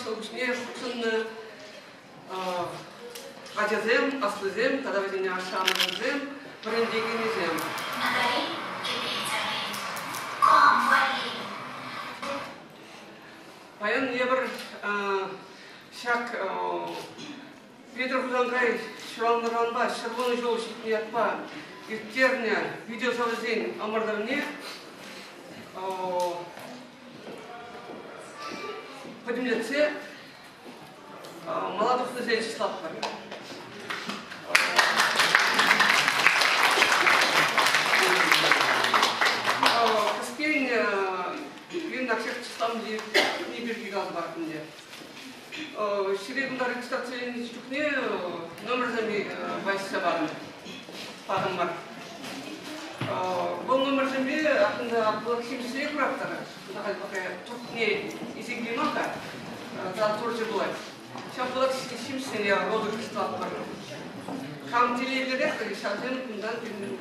Sołcznie funkcjonuje Azem, Aslazem, тогда возьмем Ашамазем, Брендигенизем. Паян ебір шак Петр Хузангай шуранлыранба, шырвоны жол шетниятпа, иртерня, видеозавызен амырдарне подемлеце молодых людей числаппар. Каспейн виннакшек числам не бергигаз бартынде. Ширегундар регистрацияны чукне номер зами байсса барын пагымар. Бұл номер зами ақында плаксимсие курактары. Нахал пока туркне изиглимака за турже булай. Сейчас плаксимсие роду числаппар. Кам телевизоре шалден кундан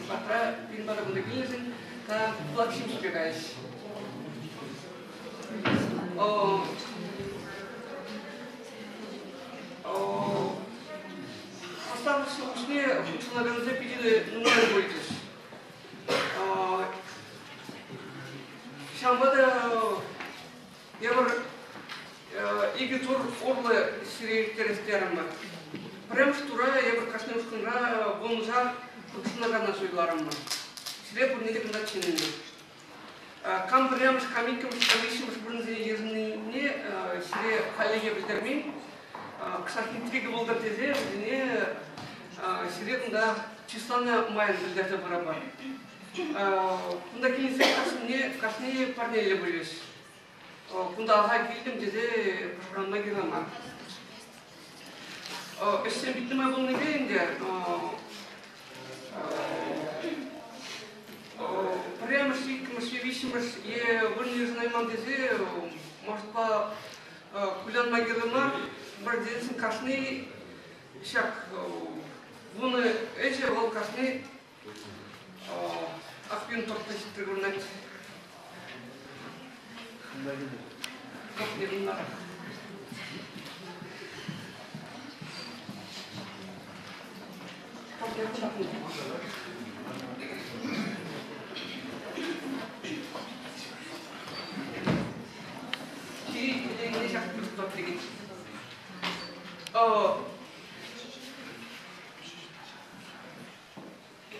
патра пинбара гундагилизин та плаксимсие гайс. Оставшись учне, функциональные запятили номер боитесь. Шамбада я var iki tur orla sireyтерестерим. Прям штура я var кашнем шкунра бонжа кушнагана суйларым. Сире бурнеде кында чинни. Кам прям камикам камишим бурнеде ежни сире халеге билдермей. Кстати, интрига был до тезе, мне середно численно майен билдерде барабар. Кунда кинесе кашни парнели были. Кунда ага килдим тезе программа гирама. Эссе битме был невенде. Прямо шик висимаш е вырни знайман тезе, может по кулян магирама. Барденсин кашни шак вуны эже вол кашни акпин тортачи тригурнат. Как не винна. Как не винна. Чири не шак тортачи.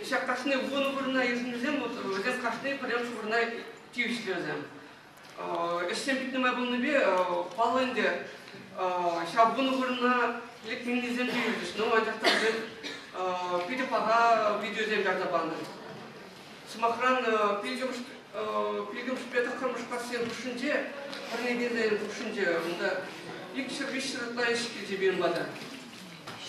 Сейчас кашны вон бурна измезем, вот зем кашны прям бурна тившлезем. Эсем битнеме был небе палынде. Сейчас вон бурна лекминизем тившлез, но это так пиде пага видеозем жарда банды. Смахран пидем шпетах камушкасен душинде, парнегенде душинде, да. Икшер вишер лаешки дебин бада.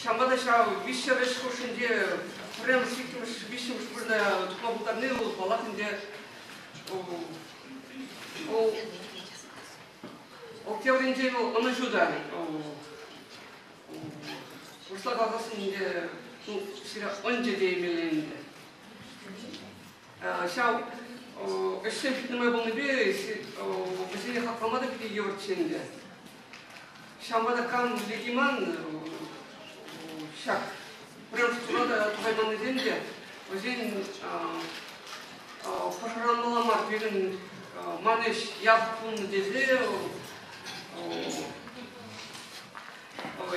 Шамбада шау вишер эшкушинде прям сикимш вишер шпурна тукмабутарны ул балахинде о кевринде оны жуда. Ушла газасынде сира онже деймеленде. Шау эшем фитнеме болны бе бизине хакамада биде йорченде. Шамбада кан легиман шак прям штурада тухайман изенде өзен пашаранмаламар деген манеш яппун дезе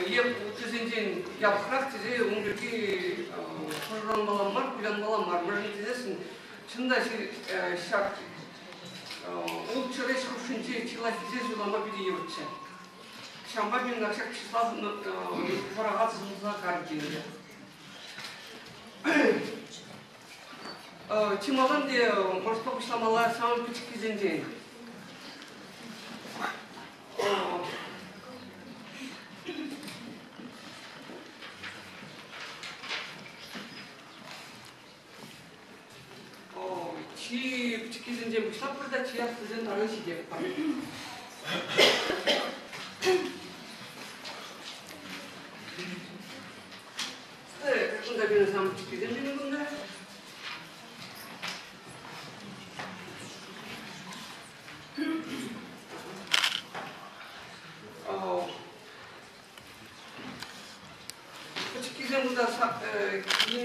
еп тезенден япхрак тезе унгерки пашаранмаламар кулянмаламар мырын тезесин чында шак ул чыреш хушинче чила тезе жулама биде йорче. Шамба мен накшак числа парагат зуза картинде. Чималан де может покушламала самый пички день. Чи пички день пошла продать, я студент алысиде. Кунда бен сам чикиден бен кунда.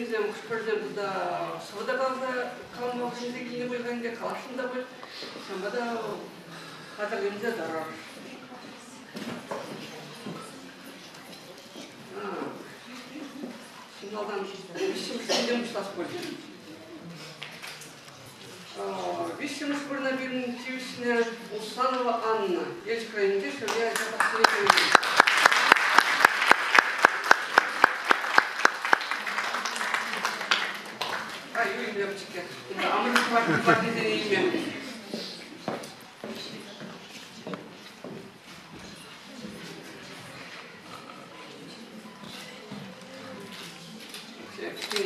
Сензем, Шпырдем, да, Сводогалда, Калмовшинде, Кинебойганде, Калашында был, Самбада, Хатагенде, Дарар. Сигналдан, Сензем, Штаспольд. Висимыш Бурнабин, Тивисня, Усанова Анна. Есть крайне, что я это последний. А мы хватит имя.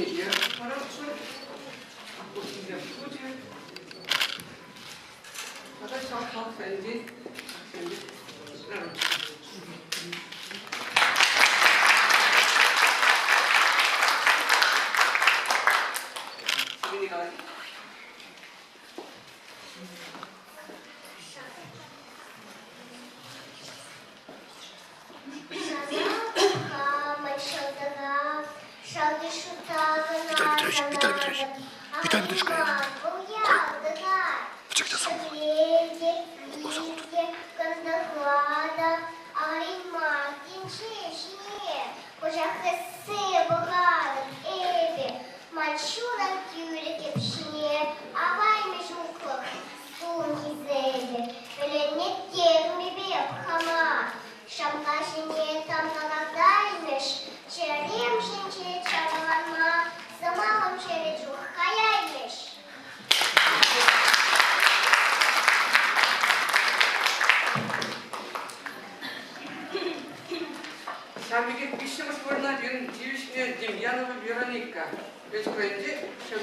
Я хорошо. А после я в студии. А дальше остался Фэнди. Виталий Петрович, почекайте сам. Самбегет Висимыш Бурнабин, Тивисня, Демьянова Вероника. Есть крайне, что я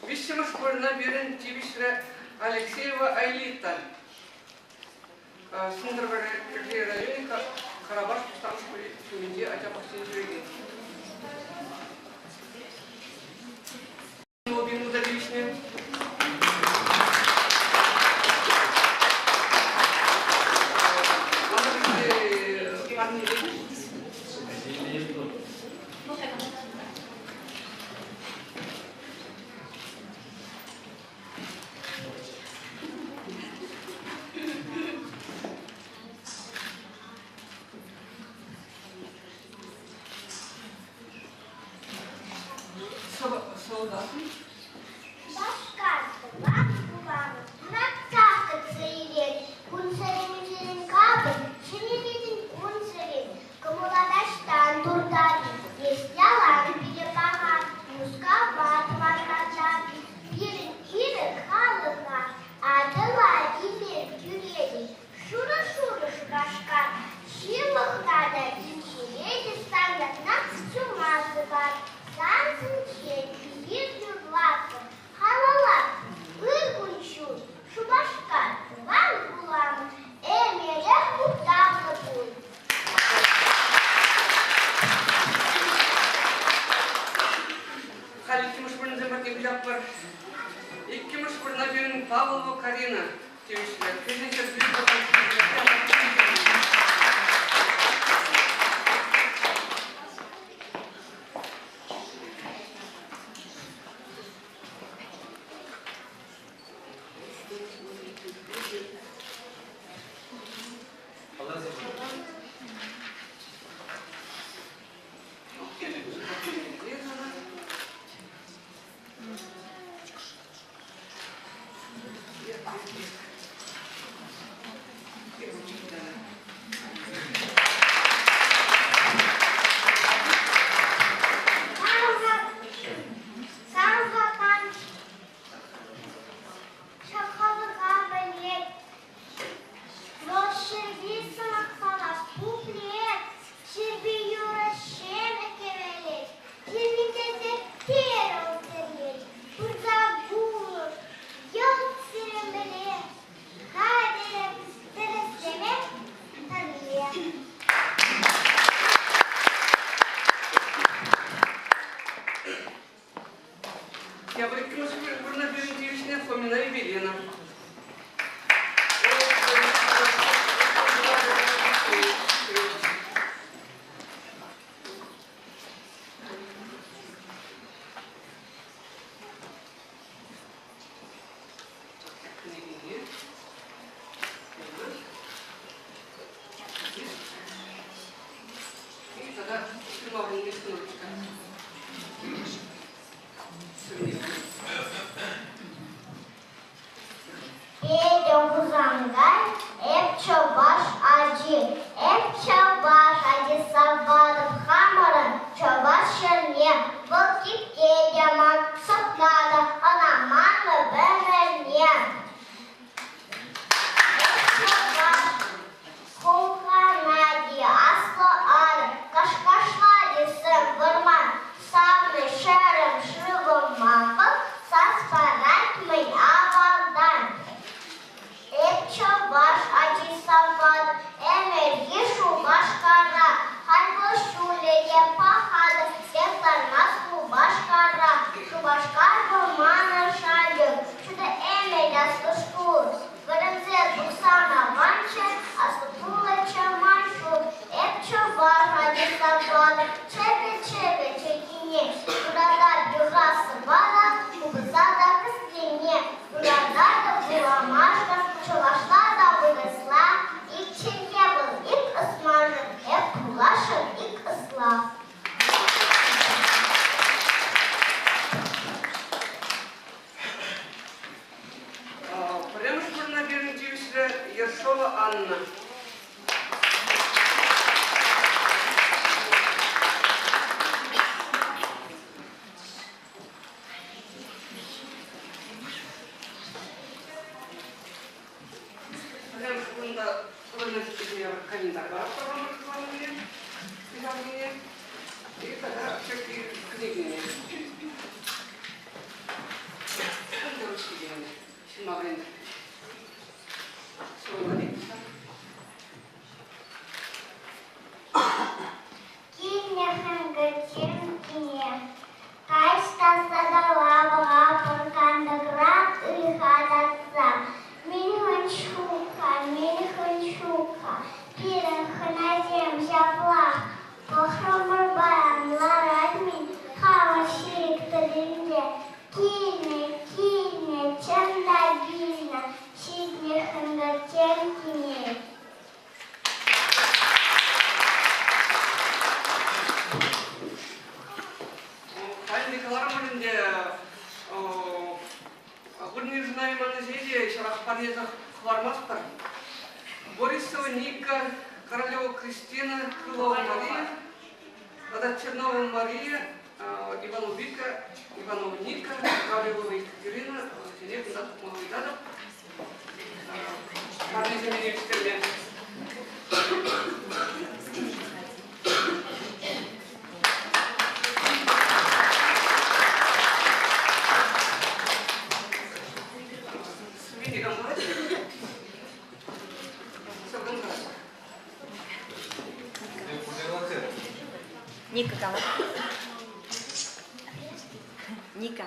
Висимыш Бурнабин, Тивисня, Алексеева Айлита. Сындырбар районе Карабаш Станшпили Тюменде Атяпахтин Жүреген. Павлова Карина. Я бы на Берендеевичне Фомина Евелина. И тогда прямовым листочком. Çabaş acı savadım hamurun çabaş şerniye vakit geceman saklada anaman mı bemerniye çabaş kulkanadi asla arı kaşkaşladı sırvırman savны şerım şırvım mafık sas paratmın avaldan çabaş acı savadım Enerji şu başkara, halbuki şuleye pahalı, yaklarmaz bu başkara, şu başkar bu manışalı, şu da emeğe sıçkur, vırınzer bu sana vançı, aslı pulaça manşur, hep çabar hadi savadı, çebe çekini, burada burası bana, bu kıza da kıslini, burada da bulamaşka, çuvaşlar da burasla, İçinde был ilk ısmarlık, hep bulaşır ilk ıslah. Прямо на Берендеевичне Ершова Анна. Комментарий и тогда всякие книги. парнеза хвармаспар. Борисова Ника, Королева Кристина, Крылова Мария, Чернова Мария, Иванова Вика, Иванова Ника, Королева Екатерина, Синек, Мавидадов. Парнеза Медичтермен. Ника кала. Ника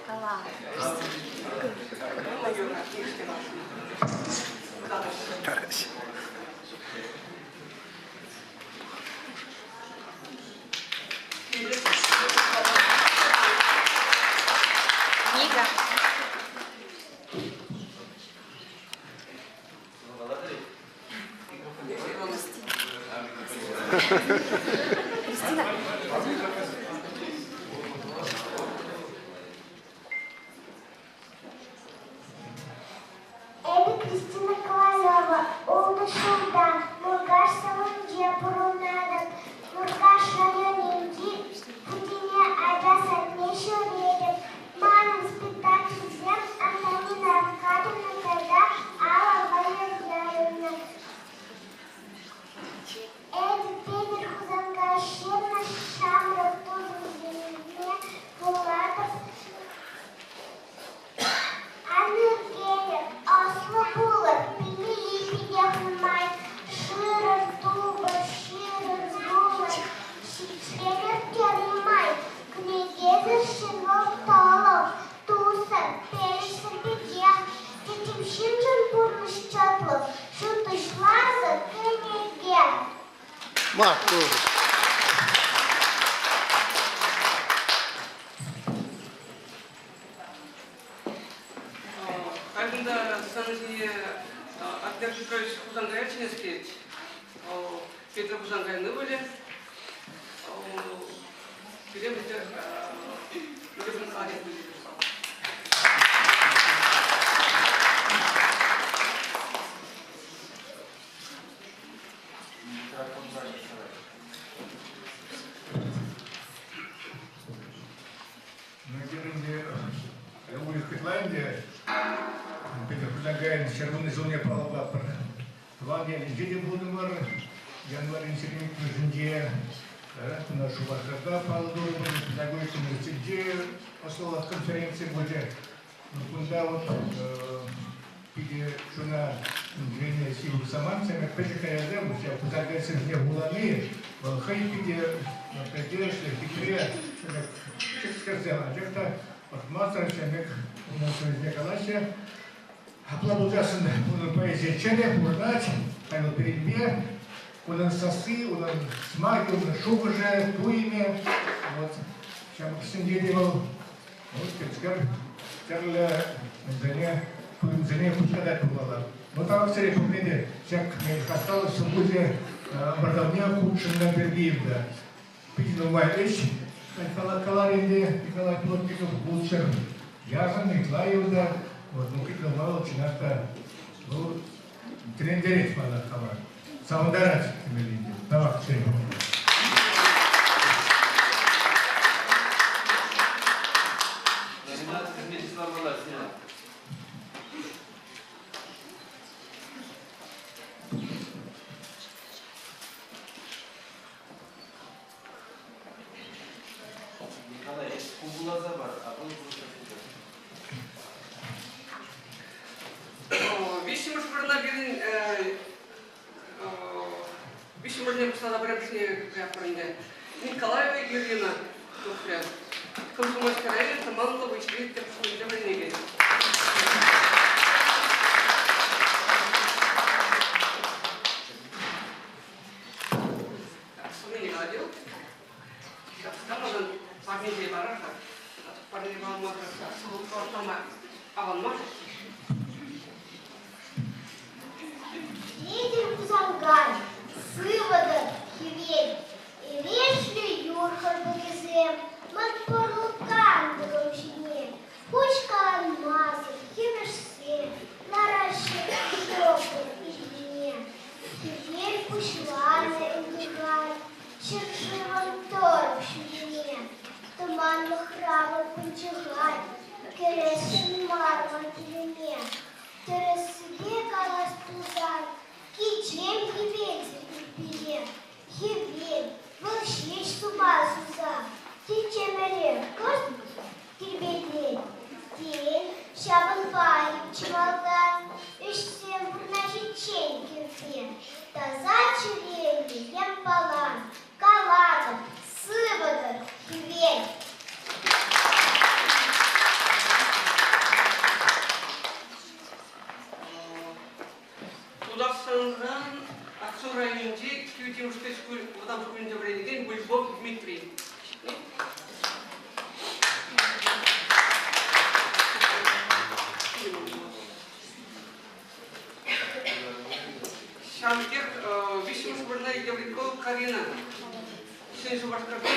кала. Ника. Кристина. Это Кристина Ковалева, Олда Шулда, Мургаш Салунде, Пурунадов, Мургаш районенки, Путине Айдаса Нешуредев, Мамин спектакль Зем, Антонина Аркадьевна, Кайда, Алла Валерьевна. Эдди Петер Хузангашевна, Шамра Тузовзине, Булатов, Анна Асла Булат, Пили Пидяхмай, Шира Дуба, Шира Дуба, Шевер Кермай, Княгеза Шивалталов, Туса, Переса Педях, Этим Шимжан Бурмыш Чатлов, Шутыш Лаза, Княгер. Марку. Когда станции Актер Петрович Хузангая Чинский, Петр Хузангая Нывали, Пилем это Любим Кадик будет. Предлагаем червоной зоне полова. Ваня, где будем январь средний жинде, нашу вахтада полудору педагогику университете послала в конференции будет. Куда вот где шуна движение силы саманцами, пешекая у себя предлагается где буланы, хайпиде, надежды, хитре, сказала, где-то от мастера человек у нас из Николаевича. Аплодуясын onun поэзия чеде, урнать, айно передбе, onun сосы, onun смаки, onun шубыже, туиме, вот, чем ксенде делал, вот, теперь, заня пучкадать было. Но там, кстати, помните, всяк осталось в буде образования худшим на Бергиевда. Пидину Вайлич, Каларинде, Николай Плотников, Лучшер, Язан, Николаевда, вот, ну, как мало чината, ну, трендерец мало хава. Самодарать, имелите. Давай, все. Николай, кугулаза бар, а вы Вишмурная посада Брабшнея Николаева Ирина, Комсомольская район, команда вычислит Терпшнея. Сумени гадил. Там можно парней бараха, парней бараха, султана аванмаш. Едем в Занган, с выводом хивель, и вешли юрха вылезем, мат по рукам дрожине, пучка алмазов, химеш свет. Кересин мармар килеме, тересиге калас тузар, кичем кибельзер кипире, хивель, вылшеш суба суза, тичемеле, кост кирбетле, тень, шабын пайым чывалдан, үштен бурнажичен кирпе, таза чиренде, емпалан, каладыр, сывыдыр, хивель. Қазақстаннан Ақсу районында Кеуетеміршті Адам школында білген Бульбов Дмитрий. Шамтек висимыш бұрна Еврикова Карина. Үшінші башқарда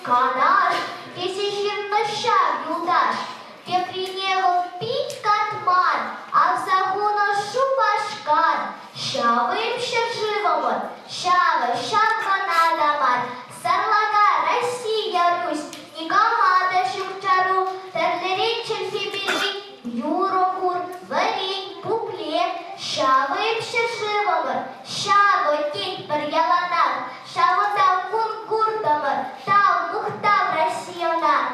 Канаш, тысячи нощах юлдаш, те приняло пить катмар, а в Şavayım şарживомор, şava şadvana damar, Сарлага, Россия, Русь, Никомада, Шукчару, Терлерин, Черфибери, Юрокур, Варень, Пукле, Шавayım şarживомор, şava кит бір яланар, Шава тау кун гурдамар, Тау мухтав Россионар.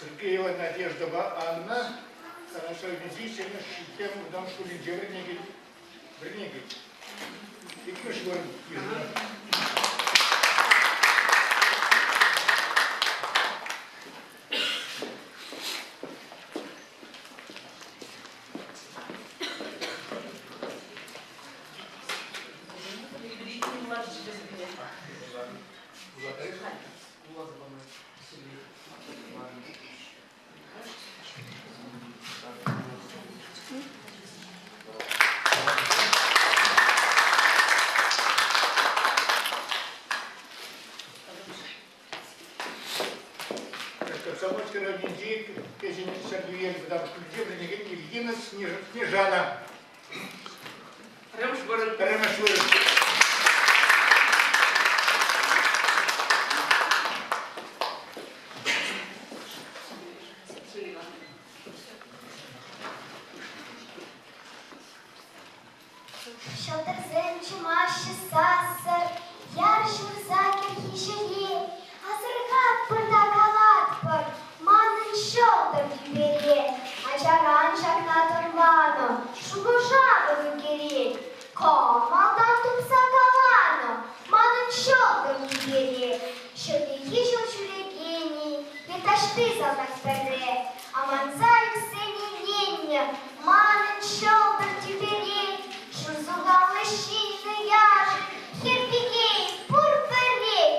Сергеева Надежда Анна, хорошо визичена, тем в том, что лидеры Бренегит. И пришло Комсомольская радио, песня Сергея, потому что где Бренегит, Ильина, Снежана. Ремшборн. Şatırzen çimaşı sasır, yarışır zakir hişeri, hazırgat pırtakalat pır, manın şoldur düberi, açaran şaknatır vano, şuguşadır geri, komaldan tupsa kavano, manın şoldur düberi, şöyle şurегени, леташты залнак пере, а манзаев сенененья, манын шолдыр тюбери, шурзугалы щины яжи, херпигей, пурперей,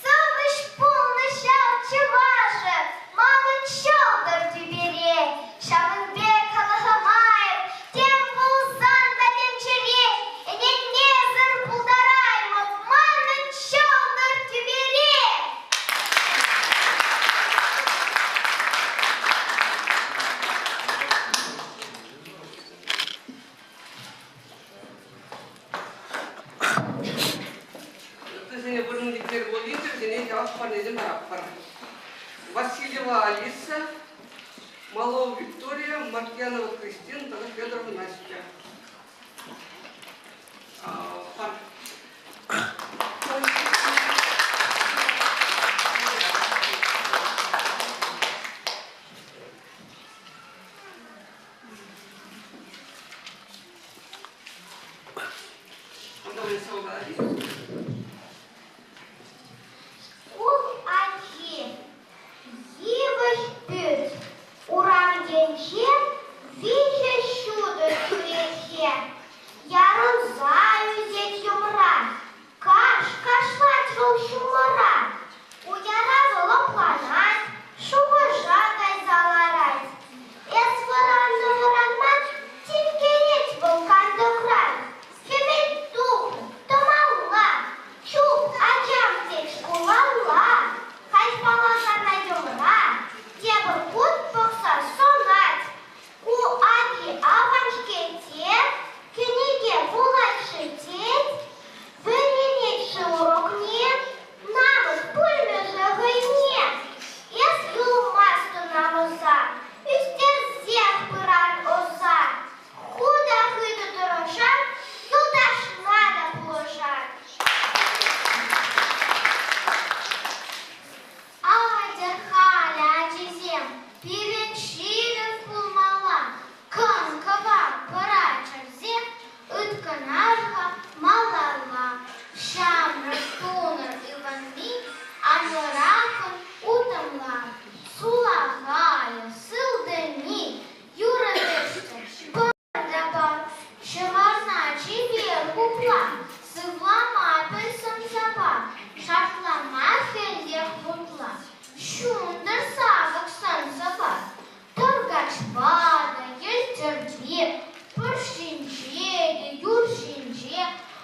совыш полный шалчы ваша, манын шолдыр тюбери, Шавынбек Алахамаев, тем пулсан да темчере, энен незір пулдараймов, манын шолдыр тюбери. Васильева Алиса, Малова Виктория, Маркьянова Кристина, тогда Федорова Настя.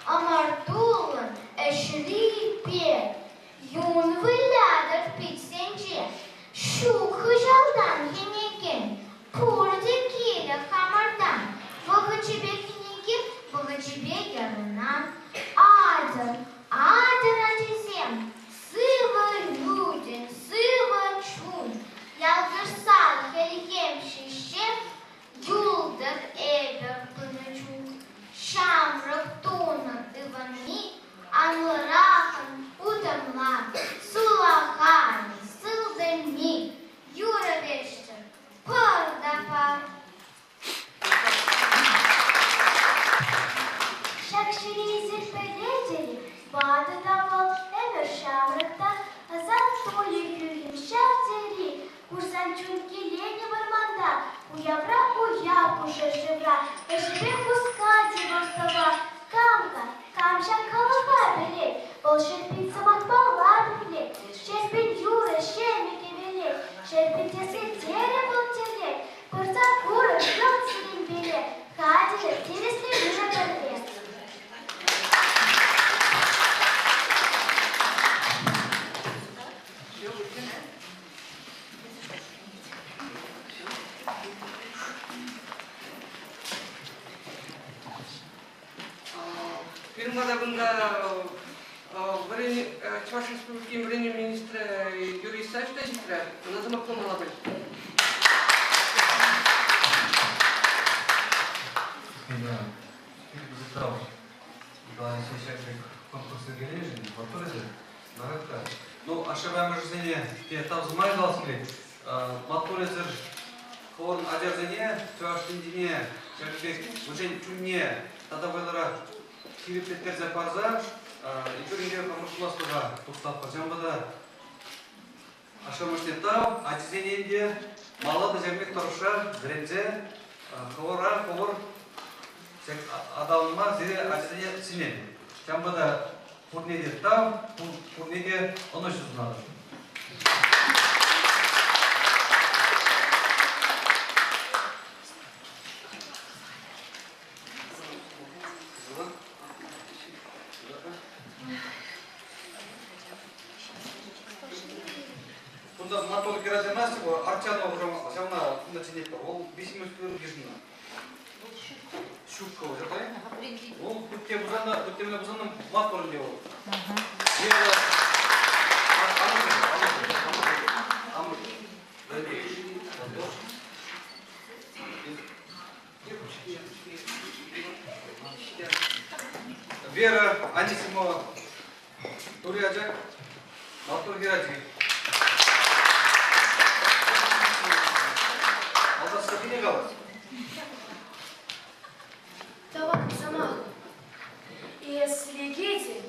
Amardulun eşi Şüve yanından adım atizem, sıvı людям, sıvı çun, yalgırsan helgem şişem, yuldak ever pınıçun, şamrık tonan ıvani, anırakın udamlar, sulakani, sılдами, юра вечер, пардапа. Şakşirizi pelleteli, bağda daval, ever şamrıkta, azal toli gülüm şafteri, kursan çünkü leni varmanda, уявра уяку шершевра, поживе пускати ростова, камка, камша калаха бели, волшебит самотбала бели, шерпит юра, шемики бели, шерпит ясы тере был теле, пырца куры, ждет сирень бели, кадили, тересли юра бели. Firmadagında Чуваш Республики премьер-министр Юрий Исаевич называл Малабель. Ну, ашабам жизни, там зумай галский, матурезер, хорн адерзене, тюаштиндине, черпек, уже чунне, тогда было килипетер запарза, и туринге помышластыга, тустап пачамбада, ашамыште тау, адерзененде, малады жемек торуша, брензе, ковора, ковор, адалма, зире адерзене синен, чамбада. Пурнеде там, пурнеде оно что знало. Бунда матолы керазе настего, арчана уже сявна начинет, ол бисимус пиргишна. Шутка уже, да? Он кутте бузана матолы делал. Вера Анисимова, Туряджак, Матур Гераджи. Алда скотине галась. Таван замах. Если гети,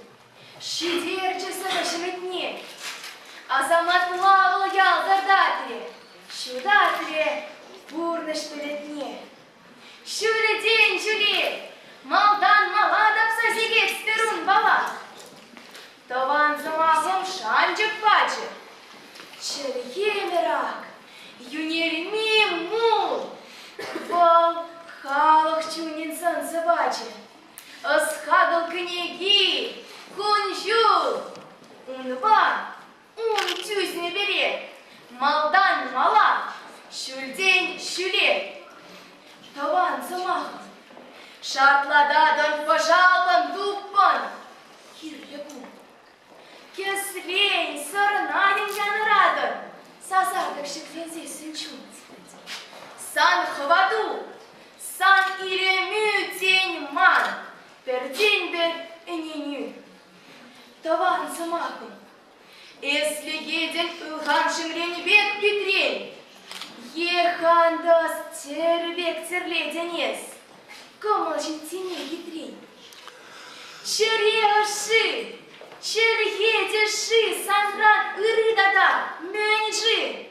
шидерче садашеметне, Азамат плавал ялдардатре, Шудатре, бурныш пелетне. Шуре день жюли, малдан маладап сазигет стерун бала. Таван замахом шанджик паче, Черхемерак, юнери мимул, Вал халах чунин сансабаче, Асхадал книги, кунжул, Унва, тюз не берет, малдан мала, шульдень шуле. Таван замахом, шартлададан пожалан дуппан, кирьягу. Кеслень сарнадин янрадан, сазардак шеклензе сынчун. Сан хваду, сан иремю день ман, пердень бер эненю. Таван замахом, если еден ылхан шимрень век петрень, ехан даст тервек терледенес, комалжин тине гитрень. Череши, чередеши, санран ырыдада, мэньжи.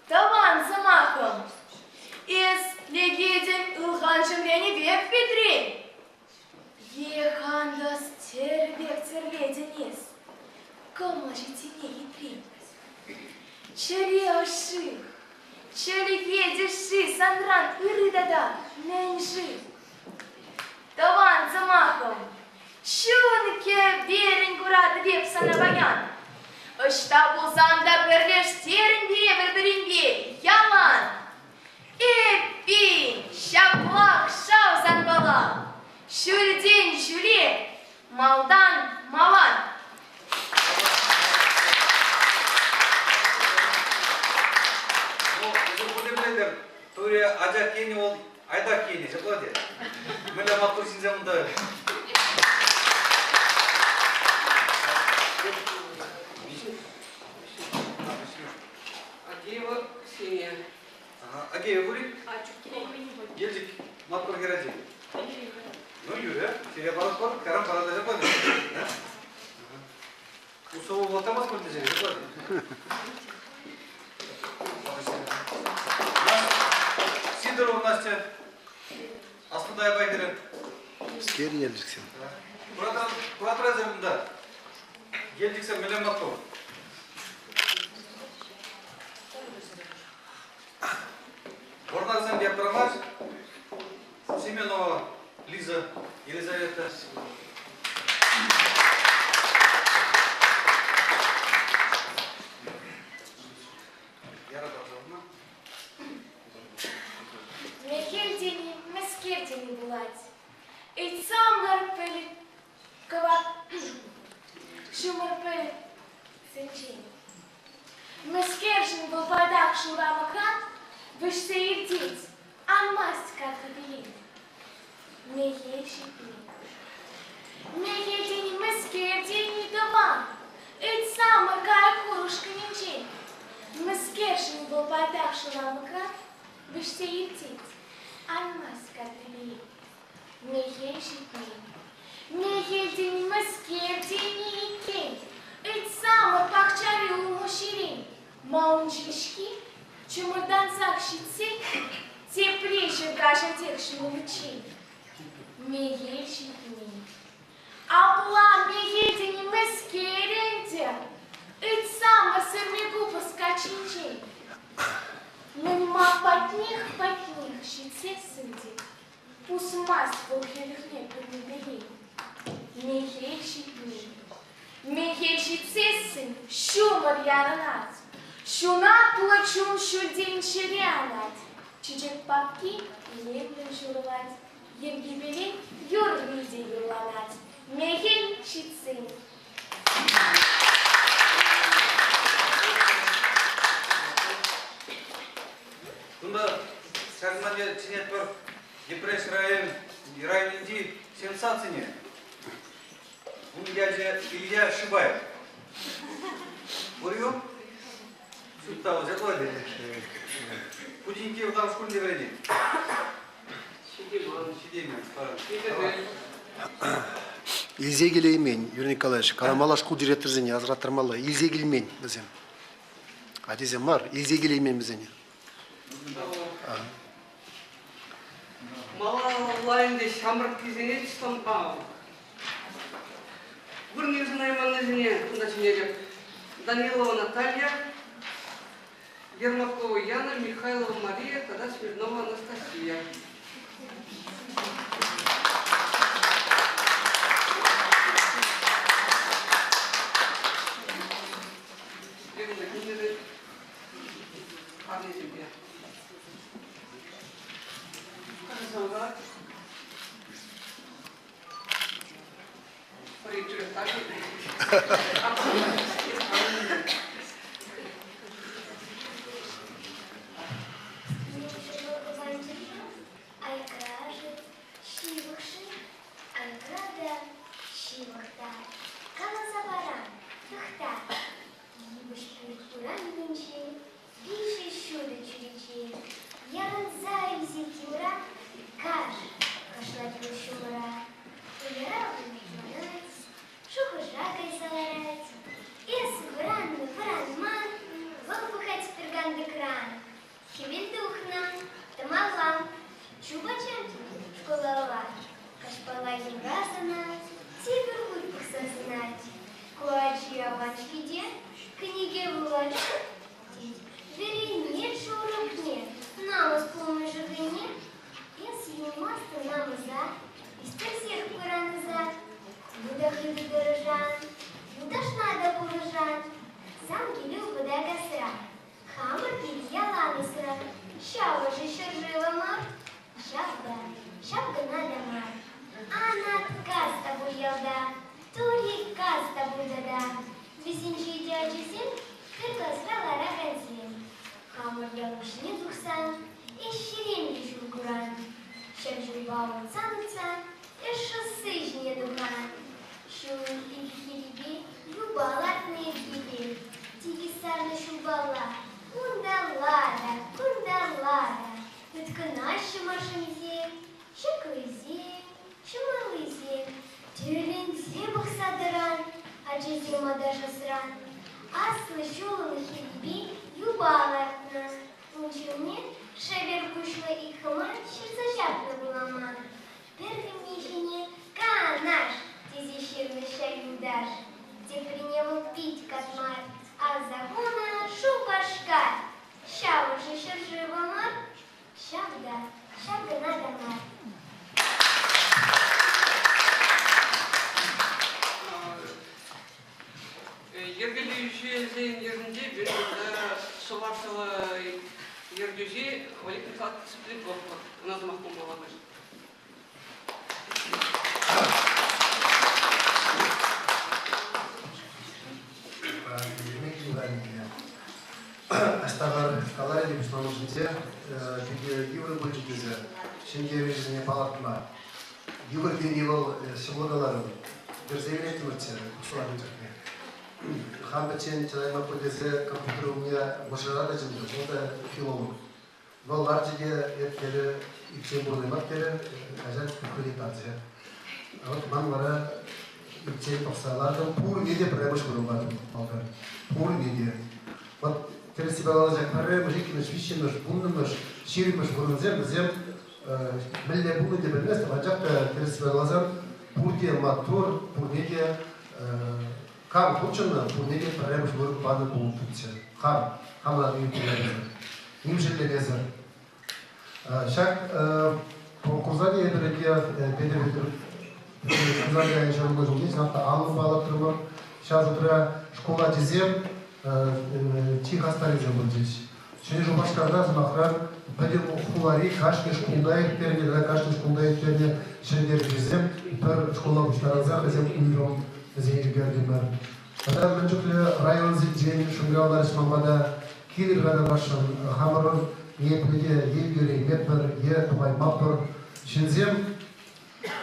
Таван замахом, если еден ылхан шимрень век петрень, ехан даст тервек терледенес, комалжин тине гитрень. Череши, чередеши, санран ырыдада, мэньжи. Таван замахом, чунке берень гурат вепсана баян. Ышта булзанда бірлеш терін бевір бірінге, яман. Эппин, шаплақ шау занбала, шүл Аты день жүре, малдан малан. Туре ажа кені ол айда кені жапла де. Мөлі мақтыр сінземді. Агеева Ксения. Агеева Гурик? Елдік мақтыр кераджи. Ну, Юрия, тебе барат бар, карам барада жапла де. Усову болтамас көрді жеге жапла де. Сидорова Настя, Аспандай Байгерен. Скер елдіксен. Куратор әзірімді. Елдіксен Мелен Мақтау. Орнарсан Гептрамаш, Семенова Лиза, Елизавета. Мехельдени, мескельдени булать. И самлар пели кавак. Шумар пели сенчини. Мескержин был подак шурамахан, вышся и вдеть, а масть как обелин. Мехельщик Мехельдени, мескельдени даван. И самлар как курушка ничень. Мескержин был подак шурамахан, вышся и вдеть. Almaz katili, Мехельдени, мескельдени икень, Ить самы пахчари у муширин, Маунжишки, чумурданцах щитцы, Теплейшим каша текшим умчи. Мехельщикни, Апла Мехельдени, мескельдени, Ить самы сырмигу поскачинчей. Мама потних, щице сынди, пусть масть волхелихне поднебели. Мехельщице сын, шумар яранат, шунат плачун шудин ширянат, чичек папки левлен шурвать, ергибелин юрниди юрланат. Мехельщице. Тunda сәлмәне чинет бар депресс районында сенсация. Он дядя Илья Шибаев. Бурю? Сюда вот заходит. Путинки в там школе войны. Сидиман. Илзегилеймен, Юрий Николаевич, Карамалаш кул директорзене, азраттырмалы, илзегилмен бізен. Адезем бар, илзегилеймен бізене. Малалайында шамырып кезене түстім ау. Бір негізін айманны жіне, Данилова Наталья, Ермакова Яна, Михайлова Мария, тогда Смирнова Анастасия. Шапка надо мать, а на Hasta burada da. Beşinci ihtiyacısın, kırkla sıralara benzeyen. Hamurda mışını tuksan, şirin düşün Kur'an. Şarjı bağlı sanırsan, şıssıcıya duman. Şu ilgili yubalar ne gibi? Tigisarlı şubalar, kundallara, kundallara. Tıtkına şımaşımızı, şıkızı, şımalızı. Tüylenzi bıksadıran, acizim adaşısıran. Aslı şolunu gibi yubalarına. Uçunu şever kuşlu yıkıma, şırsaşaplı bulama. Первым нижине канаш, дизи ширный шагудар. Те приняло пить кошмар, а загона шупашкар. Ща уже шержива мар, шагда, шагда надо мар. Ергелюші yerinde bir Шувашова ергюжі Олег Михайлович Цыпляков назмахом молодой. Астагар калай деп ұстанышынсе, евро бөлшекесі, шенге режиміне палатына. Евро бен евро сегодаларын бір зәймелетті өртсе, ұшыларын жүрді. Хан бәтшен чылайма көдесі компьютер умия бошарада жынды, жолда филолог. Воллар жеге еткері, ипсен бұрылымақ кері, әжәл күкілет атсы. Ман бара ипсен тоқсалардың пұр неде бірәміш бұрылмады, балдар. Пұр неде. Вот через себя лазак парем, жикинеш, вищенеш, буннеш, ширинеш, бұрынзем, бізем мілде бұны де білместі, бачақта через себя лазак пұрде мотор, пұрнеде кам пучына, пұрнеде пареміш бұрып бады бұл путсе. Хамлады үйкелерді. Немшелерезі. Шак по Курзане едіреке бедер Курзане жауылы жылдың, сынапта алым балап тұрмыр. Сейчас утра школа дезем, тихо старизем был здесь. Şimdi Cumhurbaşkanı'ndan sonra benim okulları kaçtı şkolda perni da kaçtı şkolda perni şimdi bizim per şkola başlarınıza bizim ünlü zeyir gördüler. Hatta mevcutlu rayon zilcinin şungalar ismamada kilir kadar başın hamurun yeplide yegiri metber ye tubay mapur. Şimdi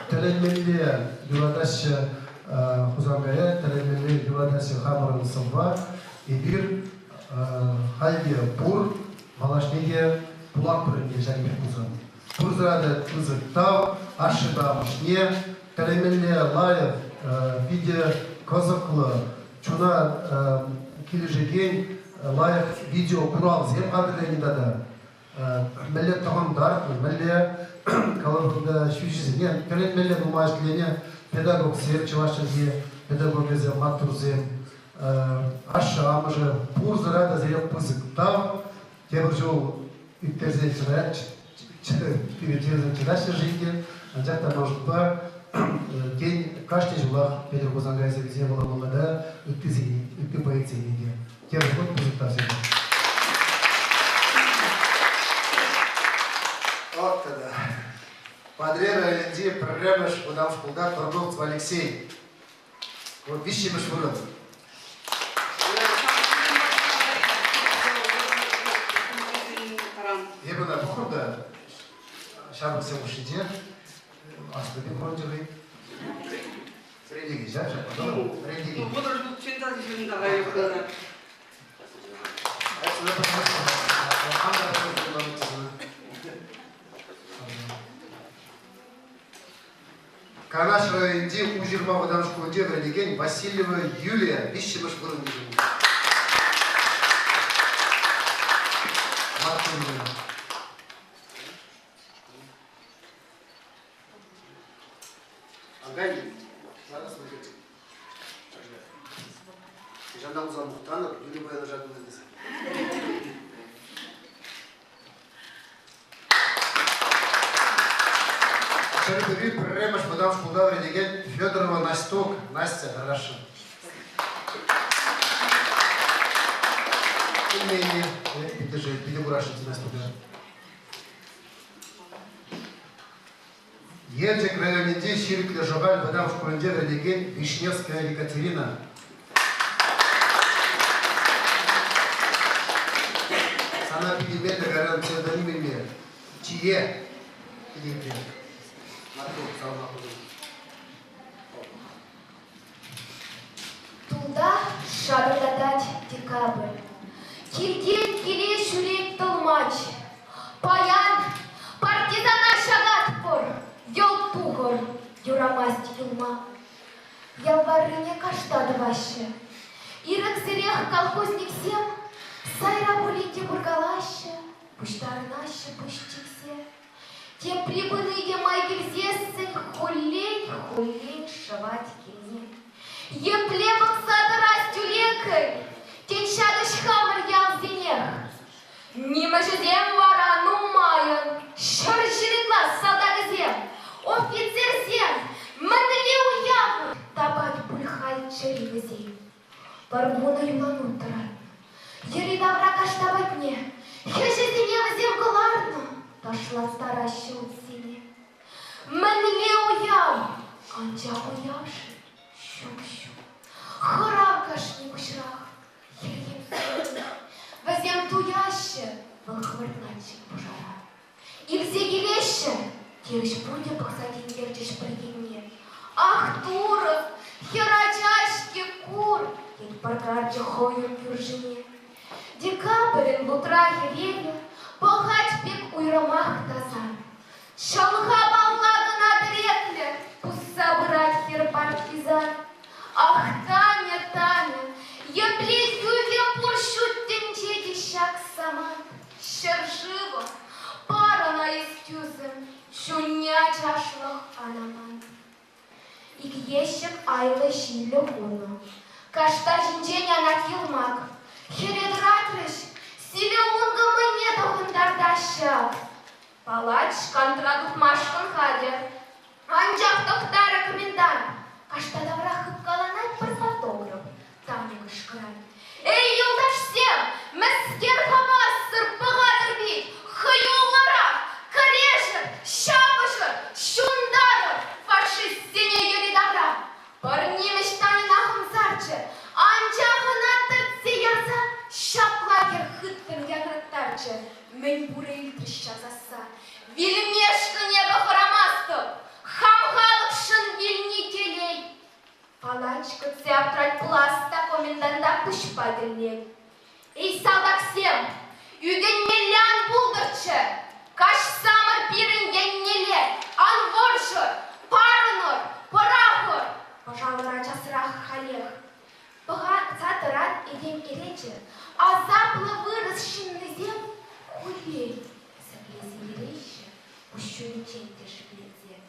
telenmeli yuradaşı huzamaya telenmeli yuradaşı hamurun sabah bir halde pur малашнеге пулак бірінде және кузан. Пурзырады кузы тау, ашыда машне, калеменне лайып, виде козықлы, чуна кележеген лайып видео курал зем қадырлені дады. Мәлі тағымдар, мәлі калабында шүйшізінен, калеменне бумажкілене педагог зем, чевашыге, педагог зем, маттур зем, ашы амыжы пурзырады зем пызык тау, Тем жол интерзет читать, перед читать жизни, а так может быть день каждый жила Петр Кузангайзе везде была молода, и ты поэзия не Тем вот презентация. Вот тогда. Подряд Ленди программыш подам в школда торговцев Алексей. Вот вещи мышвурат. Ебана бұқырда шабықса мұшыде, астыдың қонжығы, средеге жа, жападың, средеге. Бұдыр бұл чентаз жерінде ғайыпында. Канаш районде У-20 адам школде вредеген Васильева Юлия, бишчіміш бұрын деген. Агай, зараз смотрите. Жандан ұзан мұқтанып, Юлия бойаны жадын өздесін. Шарипы прорэмаш подам школда вредеген Федорова Насток, Настя, хорошо. Умение, держи, перебурашите Настя. Ержик районінде шериклі жоғал бадам школінде бірдеген Вишневская Екатерина. Сана пидеметр гарантия псевдонимами Чие. Туда шабырдатать декабрь. Келген келе жүрек толмач. Паян, партизана шагат пор. Ел тугор, юрамасть юлма. Ялварыне каштады ваще. Ирек зерех колхозник сем. Сайра булите бургалаще. Пуштарнаще пуштиксе. Те прибыные майгельзесцень хулень шавать кельне. Еплебок садарастю лекарь. Тенчадыш хамыр ял зенех. Нимажедем вара нумайын. Шыр жиритла салдагызем. Офицер зем. Мэнле уявы. Табать бульхай черивызем. Барбуна юлану тарат. Еридавра каштабать не. Хешезене вызем кыларну. Ташла стараще от сине. Мэнле уявы. Анча уявши. Щук-щук. Хракаш не бушрах. Возьмем туяще, волхвырначик пожара. И все гелеще, тирыш пуня пахсадин верчиш пригине. Ах, туров, херачашки кур, ведь паркарча хою юржине. Декабрин в утрахе реве, похать пек уйромах тазан. Шалха баллага над рекле, пусть собрать хер партизан. Ах, Таня, Таня, я плезю пурщу тенчети шаг сама. Шерживо, пара на истюзем, шуня чашлах анаман. И гещек айла шилю хуну. Кашта жинченя на килмак. Хередратрыш, силе унга мне дохындардащак. Палач контрадух машкан хадер. Анжак тохтара комендант. Кашта давра хыпкаланать пар фотограф. Таня кышкырай. Эй, юлдаш всем! Мәскер хамассыр, бағадыр бейт! Хыюллара! Корешер! Шабышыр! Шундадыр! Фашист сене еридавра! Парнимеш танинахым зарчы! Анчағына тыртсе ярса! Шаплагер хыттын яграттарчы! Мен буры илтріш жазаса! Вильмешкі небо храмастыл! Хамхалық шын вильни келей! Палачка цяптрать пласта коменданта пушпадылнек. Эй, салдак всем! Үген мелян булдырчы! Каш самыр пирін еннеле! Анворжыр! Парыныр! Парахыр! Пожалуйра жасырах халех. Пыға цатырат едем керечі. Азаплы вырыс шынны зем хулей. Сәплезі ерейші. Ущуын ченте шыклезе.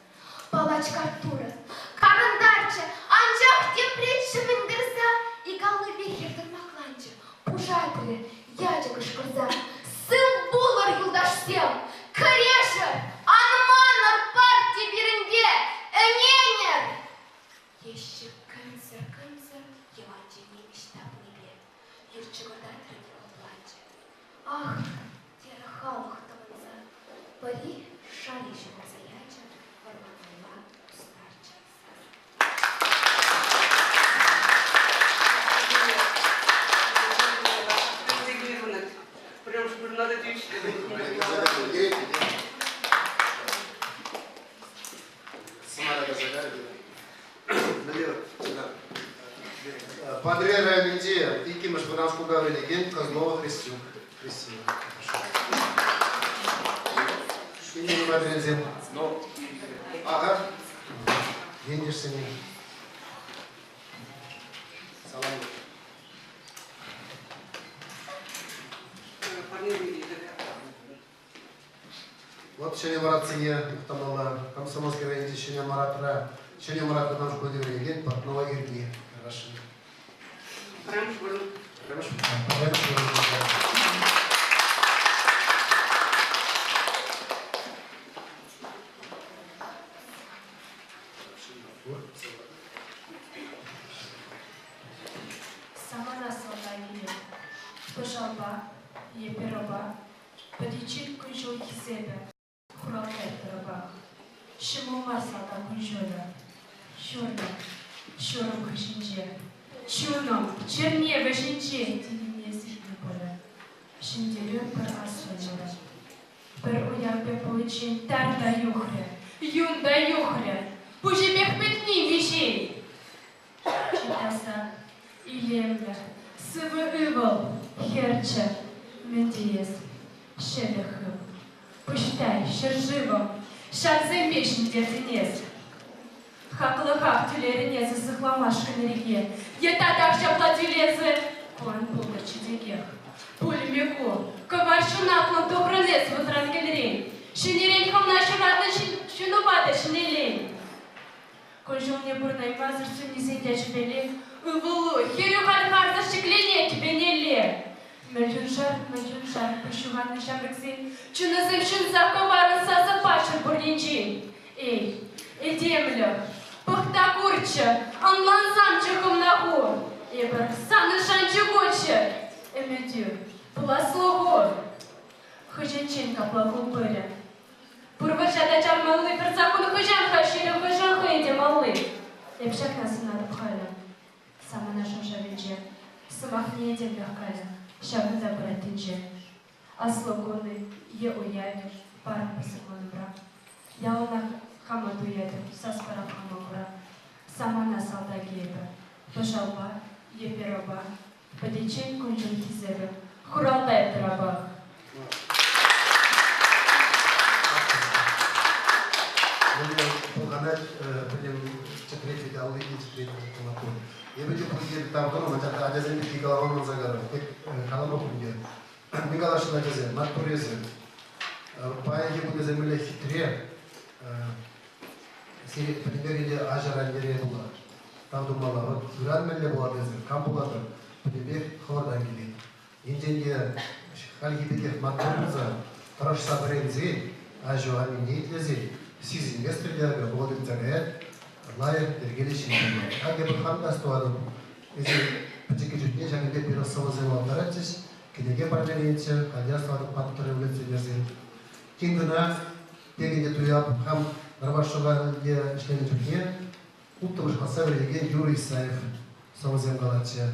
Палачка Артура, карандарчы, анжақ тепретші мінгірза, и галны бехердің макланчы, пужатры, ядя кышкырза, сын булыр юлдаш всем, корешер, анманыр партий бірінде, әненер. Еші кімзір, еванчы неміш тап небе, юрчығырдан тренер плачы. Ах, тері халық тымынза, пари шали жымыза яча. Прям что надо течь. Подряд районінде икимыш бұрашку гаврилеген Козлова Христина. Шкенені мадрезем. Ага. Ендерсене. Салам. Вот шене маратсыне ұқтамала. Комсомольский районде шене маратра. Шене маратра наш көдереген Портнова Ерге. Хорошо. Прям что Сама нас водавили. Пожалба, епироба, подичит кujul себе, хуралет раба. Шимова Акунжода, Шором Хашинче, Чуном, Черневе Шинче, Тинне Сихне Поля, Шиндерю пер Асванора, пер Уябе Получин, Тарда Юхре, Юнда Юхре, Пужебех Петни Вишей, Читаса, Илемля, Сывы Ивол, Херча, Медиес, Шелехым, Пыштай, Шерживом, Шарземешин Дяденес, Хаклыхах тюлеринезы сахламашка на реке, Ета также платюлезы, Куан Булгар Чедегех, Пулемеку, Коваршунаклан Тухранес в Утрангельрей, Шинерень Хамнашу Радна Шинувата Шинелень. Кожуне бурной мазар суни сидяч бели, Увулу, Хирю Хальхар зашеклене тебе не ле. Мельюншар, пощуган на шамрыксы, Чуназым шунза коварын саза пашыр бурнинчин. Эй, Эдемля, Пахта курча, Анлансам чахом наху, Эбер, Саны шанчугоча, Эмедю, Пласлугу, Хожанченко плаху пыря. Пурвашата чар малы, Перцахун хожан хаширы, Хожан хойде малы. Эпшак нас надо пхаля, Сама нашем шавинче, Самах не едем легкаля, Шавы забрать тинче. Аслугуны, Е уявишь, Парам посыклан брак. Я она хамаду еду, Саспарам хамагура, Сама нас алдагеба, Пожалба, Епероба, Подичень кунжун кизебе, Хуралдай трабах. Полганат, будем чекретить, а улыбить чекретить кулаку. Я буду пойти там дома, хотя одежда не голову загору, как колома будет. Николаш на одежде, матурезы. Паи буду земля хитре. Примерили ажара нере была. Там думала, вот град мелле была одежда, кампулатор, пример хордан гили. Индия хальгибекех матуреза, хорошо собрали зель, ажу они не итлезель. Siz investorlarga bo'ladigan loyiha belgilash kerak. Agar bir hamdastovlar o'zi bitika jutga jamida пересовывать таратиш, книги параллельно, хозяйство подтримывается версии. Кингна, тегеде туяп, хам рабашовалге члени jutge, уттымыш хасавелге Юрий Исаев, совозем галача.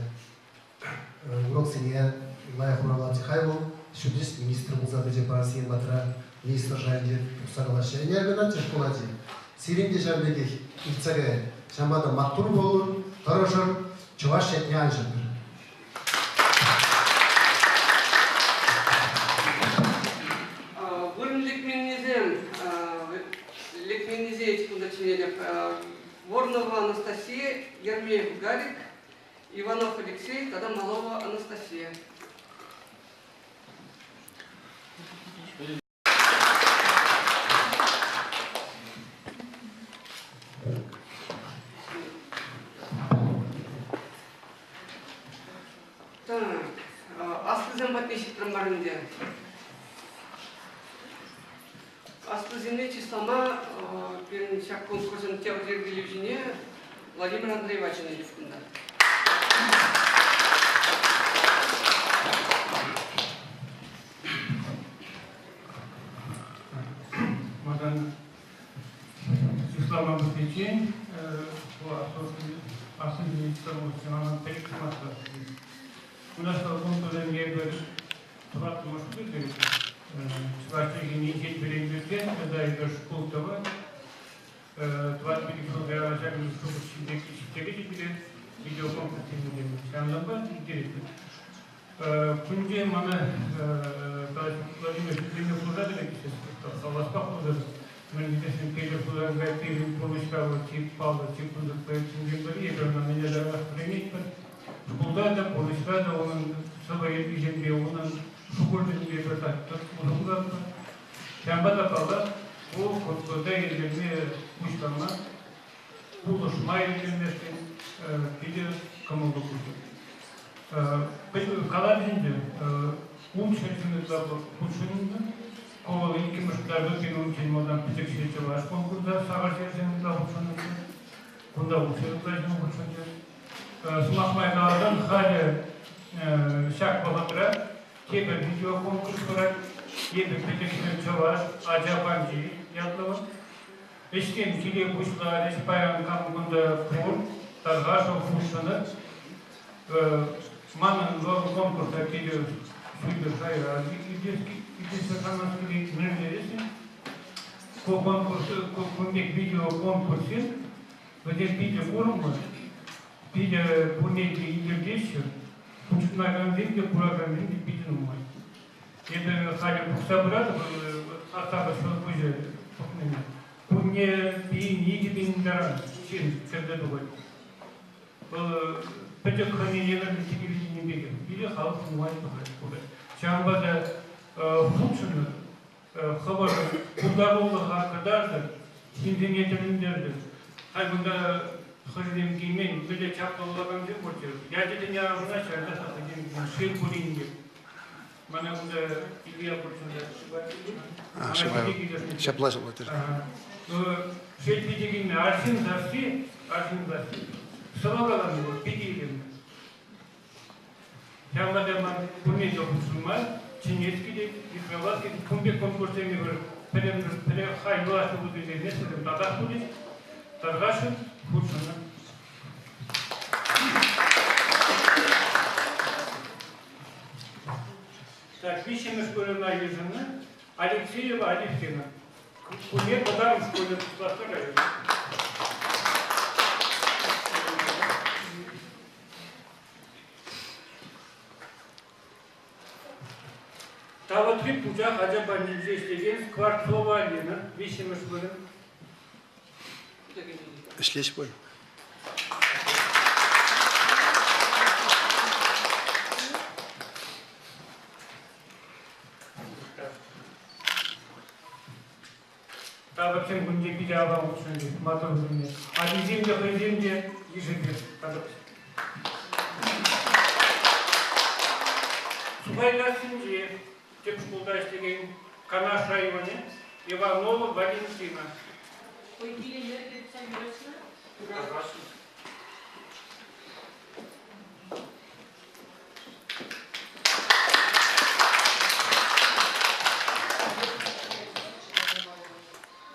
Урок сине лайх уралати хайву, шудис министр музабеже парасиен батра. Министр жанди соглашение. Энергия тяжколати. Сиринде жамдеги ифцаге жамада мактур болур, хорошор, чуваш не анжыр. Бұрын лекменезеет начинали Воронова Анастасия, Ермеев Гарик, Иванов Алексей, тогда Малова Анастасия. Асты числама шак конкурсын телевидение Владимир Андреевич Невкунда. Мадан числама обеспечень осуществительного финансового перекрестка. У нас в том не говорит, что может быть. Чувашчики не идет перед когда идешь полтова, 20 перекрутая ажагу, чтобы себе видеоконференции не делать. Там набор интересно. Кунде мана Владимир Петрович служатель, что у вас похоже, мы здесь перед служателем перед получками тип Павла тип Кунде это на меня дала принять. Полтада получкада он свои земли он Шукольный не так, так много. Шамбата пала, вот куда еле мучтама, пулош майки вместе, иди кому будет. Поэтому калабинде, учитель это ученик, кого линки мы даже учитель модам пятиксячи ваш конкурс, согласен на ученик, куда учитель даже ученик. Смахмай каладан халя шак бахатра. Кебе видеоконкурс көрәк, ебе петекшен чаваш, Аджабанджи ядлығы. Eşkin kili kuşlar, eşpayan kamukunda pur, targaşo kuşunu, manın zor konkursa kili suydur sayılar, İdisi kanatlı nörlerisin, ko konkursu, kumbik video konkursin, ve de video kurumu, video buneti İngilizce, kuşunlardan değil de buradan değil de video numay. Yedi hali kuşa burada, asabı sözbüce, Punya ini bintang sin kerja dua. Pecah kami yang ada di sini begini. Bila hal semua itu boleh. Siapa ada fungsinya, kabar udara Allah kadar da hindi yeterlidir. Hay bunda xözüm kimin böyle çaptalardan bir borçlu. Gerçekten ya buna şarkı satacağım. Şey kuringi. Bana bunda ilgiye borçlu. Şapla. Şey diyeceğim, arşın dersi, sıralarını bildiğim. Yalnız ben bunu yapmışım. Çin etkili bir kravat ki kumbi konkursu mi var? Pere hayırlı aşı bu düzeyde ne söyledim? Tadak polis, targaşın, kursuna. Так, пишем из школы на Южина, Алексеева Алексеевна. Кумир подарок в школе поставляю. Таватри пуча хажа банилже иштеген Скворцова Алина, пишем из школы. İşleyiş böyle. Tabii bunca bir cevap olsun diye, matır olsun diye. Azizim de kızım de yiyecektir. Сухайлясын же, тем, что удастся Канаша Иване, Иванова Валентина.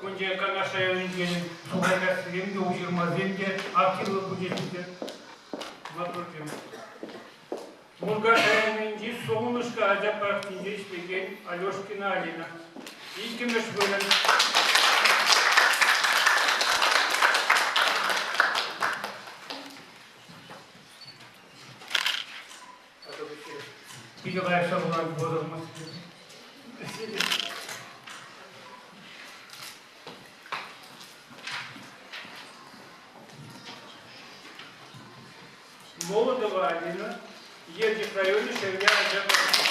Kunca Kanaша Иване, Сухайлясын земде, Ужирма земде, активно будет матуркин. Мургашайменде солнышко Аджапартинде иштеген Алешкина Алина. Икимеш бөлім. Биде қайықша бұлар бодырмас. Молодова Алина. Едет в районе Шевля Аджапартинде.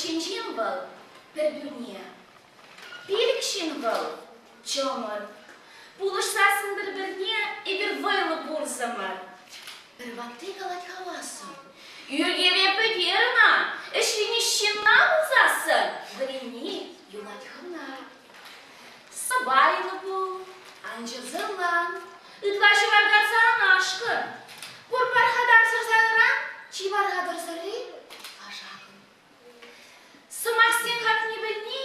Чинчин был пердуния, пиликшин был чомор, пулышсасын бір-біріне егер вайлы борсамар. Бір ватты қалат хавасын, үйіргеве пөдеріна, ішвені шынна бұлзасын, біріне юлат хына. Сабайлы бұл, анжы зылан, үтлашы вардарсан ашқы, бұрпархадар сырзадыран, чибархадар зыры, ажағын. Сымақсен қақ не біліне,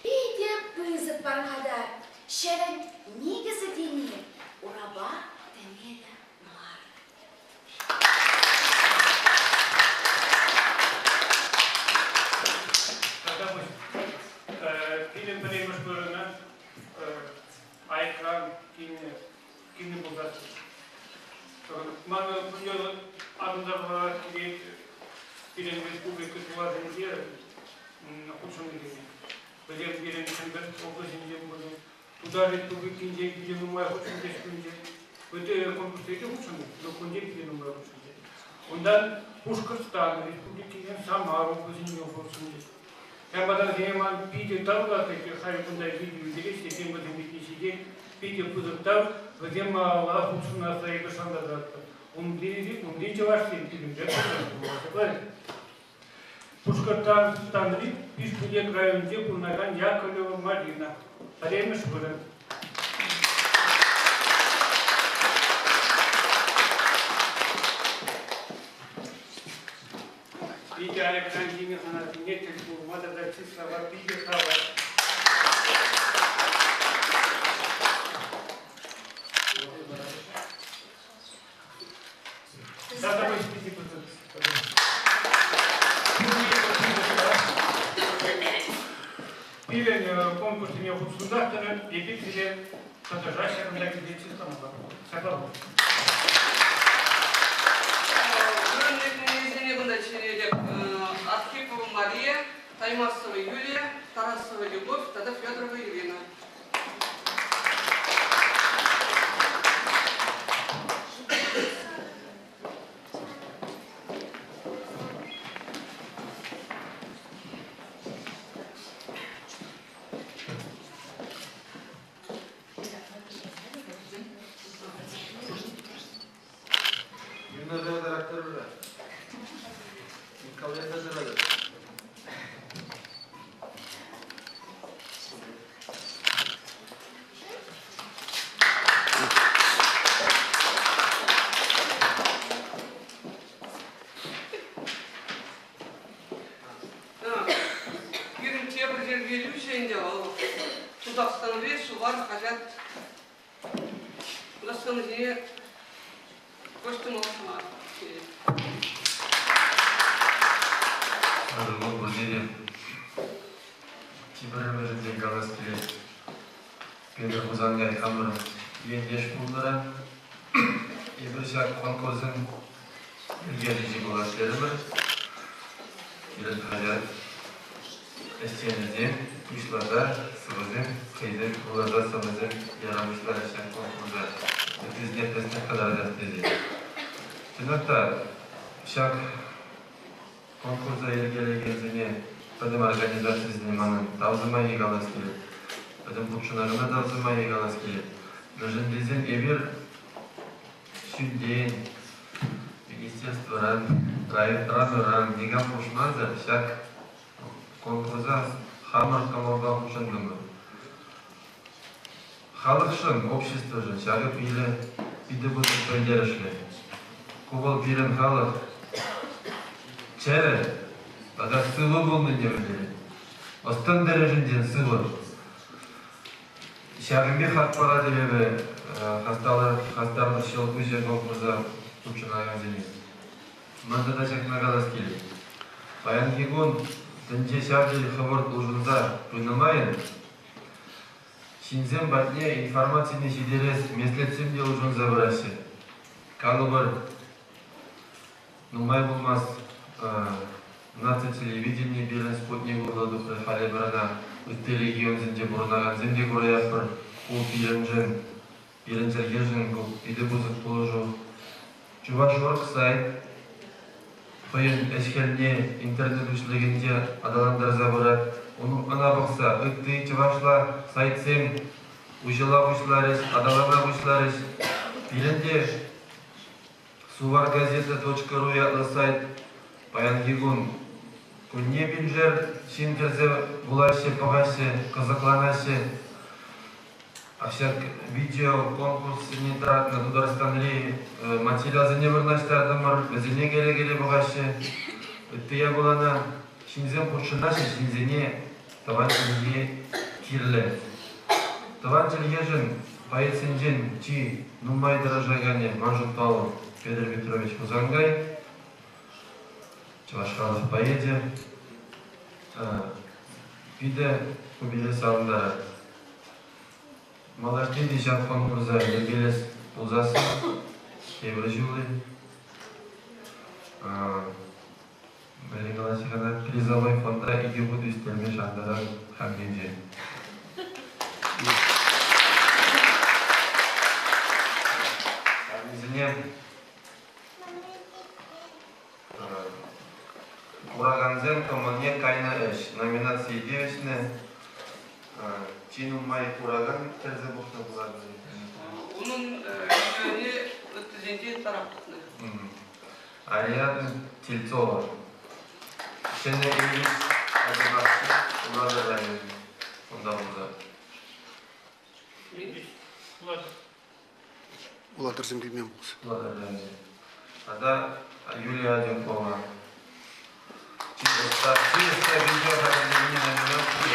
бейде бұйзық бархадар, шәрін негізі дене, ұраба дәмеді мар. Фильм «Премеш бұрына» Айкран кині бұлдасы. Маны бұнелы ағындағылар келет Билен Республика Туладынде ұлшын дегене. Білен берен шындыр, олғы женден бұны. Туда Республикінде Билен ұмай ұлшын дешкінде. Өте конкурстеде ұлшын, докунде Билен ұмай ұлшын де. Ондан Пушкарстан Республикинен Самар олғы женден ұлшын де. Hem zaman pide tavla ki hayır bunda video direkt sistem bu bitişide pide pudurtav ve hem Allah uçuna sayı başında zaten. Umdi cevap sisteminde var. Пушкартанстан Республик районде Пунаган Яковлева Марина. Время школы. Видео экранжине она нет, надо дать слова видео права. Да, давай спите, Пилен конкурс имел государственный и пилен содержащий для людей системы. Согласен. Архипова Мария, Таймасова Юлия, Тарасова Любовь, тогда Федорова Ирина. Халықшын общество жын шағы пиді бұты көндерішілі. Кубал пирен халық чәрі, бада сылы болны демелері. Остан дәрежінден сылы. Шағынбе хатпара дебебі хастарлы шыл көже конкурса ұчынаған зене. Мында да шақна қалас келі. Баян кегон дінже шағдері хабар ұжында пұйнамайын. Шинзем батне информацияны жидерес меслетсем де ұжын забырашы. Калы бір нумай болмас нация телевидение берін спутник ұрлады қали бірана үтті регион зінде бұрынаған зінде көраяқ бір ол пиленжен ерінчерген көп иді бұзық бұлыжу. Чуваш орық сайт қойын әшкеліне интернет үшлігінде адаландар забырат. Onun ana baksa, ıktı çıvaşla, saytsem, uşala kuşlarız, adalana kuşlarız. Birinde suvargazeta.ru yatlı sayt, bayan gigun, kunye binjer, şin kerze bulaşı, pagaşı, kazıklanaşı. Akşak video konkursini taratna, Dudarstanli, materyal zine vırnaştardımır, zine gele bagaşı. Iktıya bulana, Шинзем куршынашы шинзене таванчылге кирлі. Таванчылге жын пайыцынжен чи нумай дырожагане Манжуталов Петр Петрович Музангай, Чавашхалов поэде, пиде кубиле саундары. Малаштен дешап конкурса ергелес ұлзасы, кебір жылы. Белгілі шығада призовой фонда иге бұд үстелме шағдары қамбенже. Қамбензіне Ураганзен коммуне кайна эш. Номинация девичне Чинумай Ураган терзе бұқты бұлады. Onun videoyu ötüzünce tarafını. Ariadna Тельцова. Және Elif Azizakçı, Ular Rayın, onda burada. Ular Дұрсын білмеймін. Ular Rayın. Ада Юлия Демпова. Чистое видео определение на минуту.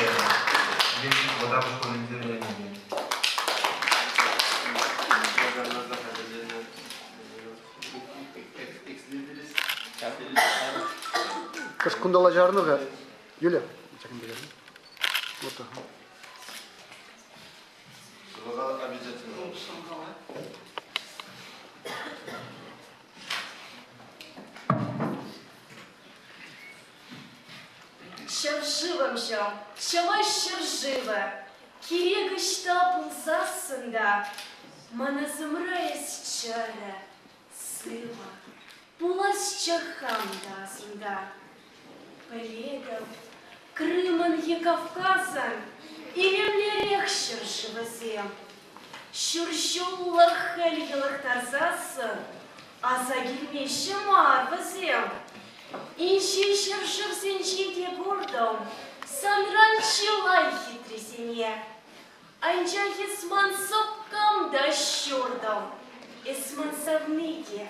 Если вода в школе не Кыш күндала жарныға. Юля. Вот так. обязательно. Шыржывымшым, чылай шыржывы, керек ішті пулсасында, мана зымырайыз чары, сыва, пулас чахамдасында. Полегом, Крымын е Кавказын, илемлерек шыржывызем. Шыржуллар хәлгілік тарзасын, аза келмеші марвызем. Инши шыржып сенчеде бурдом, санранчылай хитресене. Анча есман сопкам да щурдом, есман савныге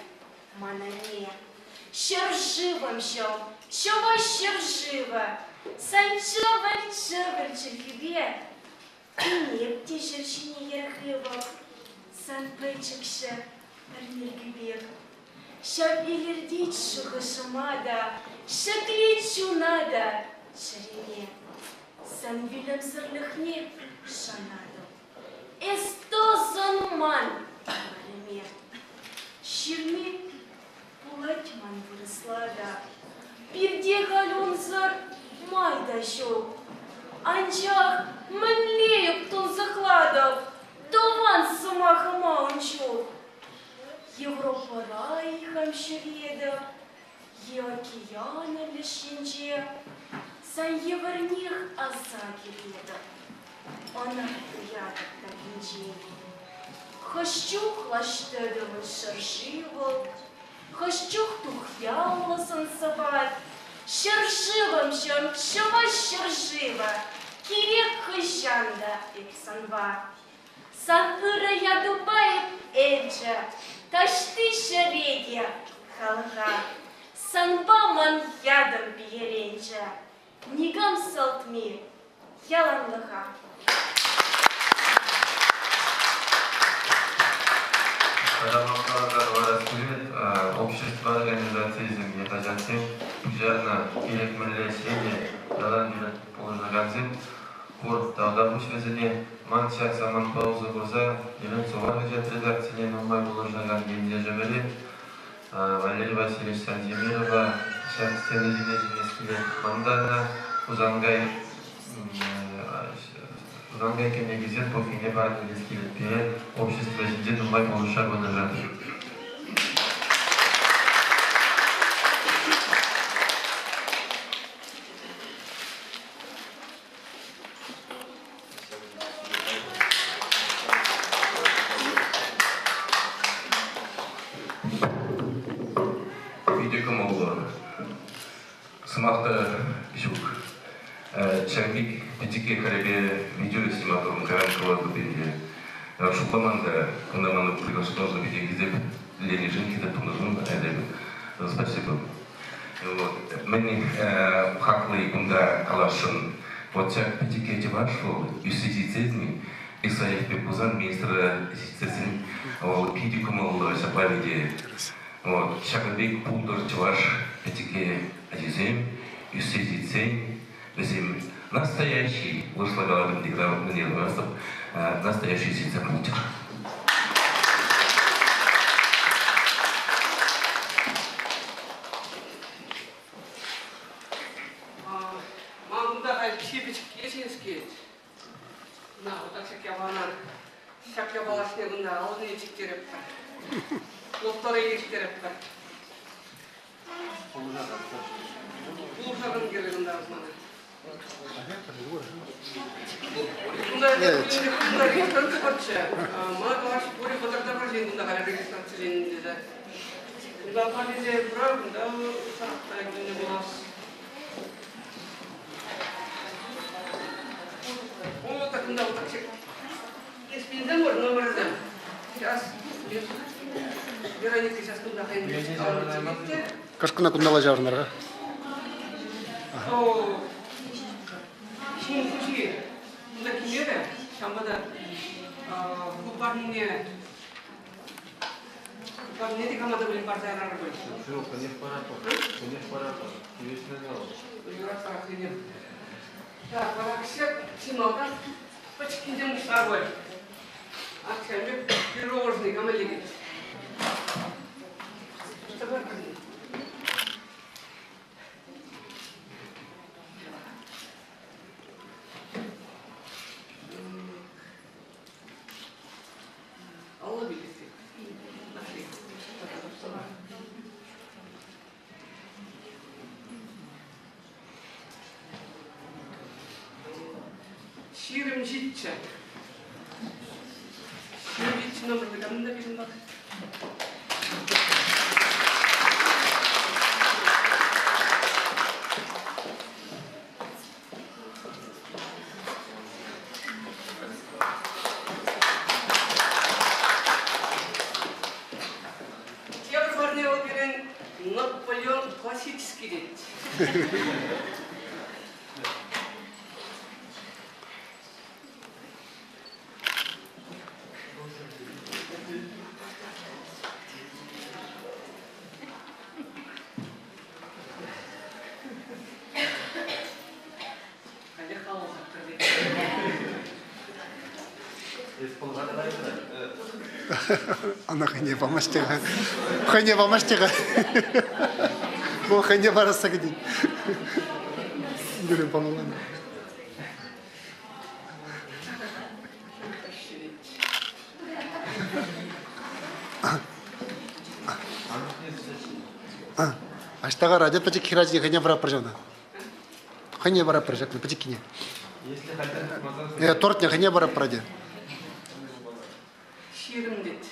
манане. Шыржывымшым, чова шыржывы, санчывыр-чывыр чыргібе. Инеп те шыршыне ерхывым, сан пычыкшы әрнергібек. Шап илердить шухышымада, шаклечу надо шарине. Сан вилем сырлыхне шанадым, эсто занман арыме. Ширме пулатьман вырыслада, пирде галюнзар майда шоу. Анчах мэнлеюк тон захладов, тован сумахама унчу. Европа райхам шеведа, е океана лишинче, сан еварних азаки леда. Она ядок на пинче. Хощух лаштедовый шаршивал, хощух тухьяла сансабат, шаршивамшам чава шаршива, кирек хощанда эксанва. Сан ыра ядубает эджа, ташты шаредья халга, санбаман ядом биеренча, нигам салтми яланлыха. Общество организации земли Тазантин, Пужарна, Кирек Мерлесене, Ялан Юрат Положнаганзин, Кур Талдамуш Везене, Манчак Саман Пауза Гурза, Елен Сувахаджат редакции Номай Положнаган Гендежемели, Валерий Васильевич Сантимирова, Шахстена Зинезинескиле Мандана, Узангай Кемегизет по фине Барнелескиле Пире, Общество Зинде Номай Положнаган. Чангик пятике харебе видео сниматором гарантовал губерния. Шукламанда, кунаману приглашено видео гизеп ленежин кидап нужен әдебі. Спасибо. Вот. Мен хаклы кунда калашын. Вот чак пятике тевашу, юсидицезни, Исаев Пепузан, министра юстицезни, пидикумал сапавиде. Вот. Шакабек пулдор теваш пятике азизем, юсидицезни. Настоящий, вышла настоящий синцепутер. Мамда типичек есинский. На вот так всякие балашные гунда, алные чектереп. Лоптары ештереп. Улушаган келегунда азманы. Bunlar registrantı kaçça. Bana karşı böyle fotoğraflar var bunda hala registrantı elinde. Ben sadece bırakın da sarıkta günde bulas. 그런다고 딱 спинден бар номерді. Сейчас Вероника сейчас туда ходит. Кашкына кундала жарнарға. Şimdi kutuyu bundaki yere şambada bu parniye ne dikamada böyle parçalar var. Şu konek para. Yüzüne al. Yurak tarafı yok. Ya bana kişi çimaldan почекинем старой. Акшами пирожный гамалик. Что такое? Allah bilirsin. Нашли. Şirimcitçe. Şirimcitçe номерді кімді білім бар? Тегір барнеу берен Наполеон классический дейді. Ана хәне помаштыга. Хәне помаштыга. Бу хәне барасы гыди. Гүрем помалан. Аштага радио пачек хирази хәне бара прожана. Хәне бара прожак на пачекине. Если хотят Тортня хәне бара проде. Şiirim dedi.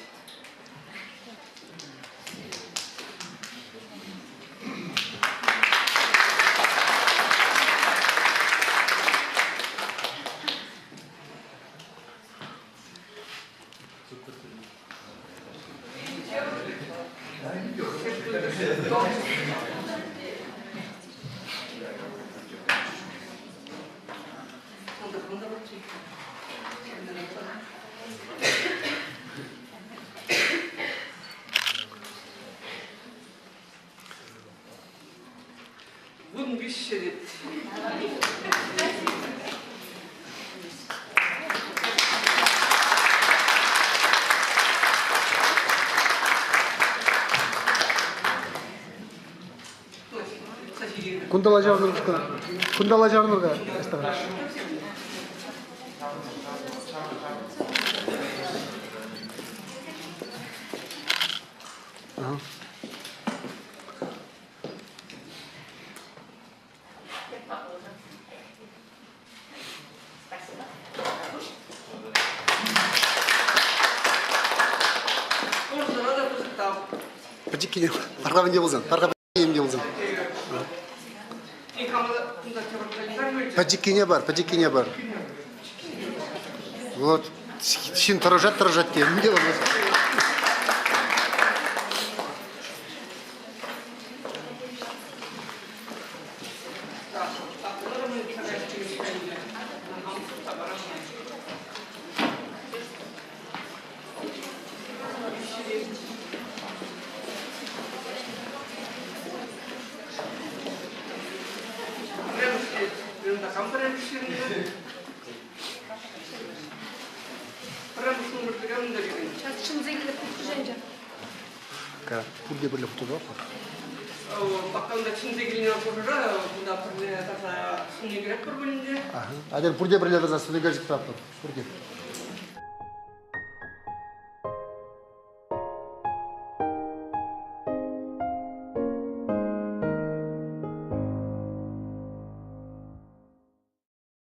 Bunun bir şey dedi. Кундала жарнырга. Кундала жарнырга. Аштага. Orada da fıstık Пачекине. Паргабын де болсын. Паргабын де болсын. Пачекине бар. Вот. Шин торожат те. Не дело. Сейчас чем заиграть женщин? Burada böyle fotoğraf var. Bakkanda Çin'de gelinen kurura, bunda kurulaya da sunni gerek kurulunca. Aha. Hadi burada böyle de zaten gözüküyor. Burada.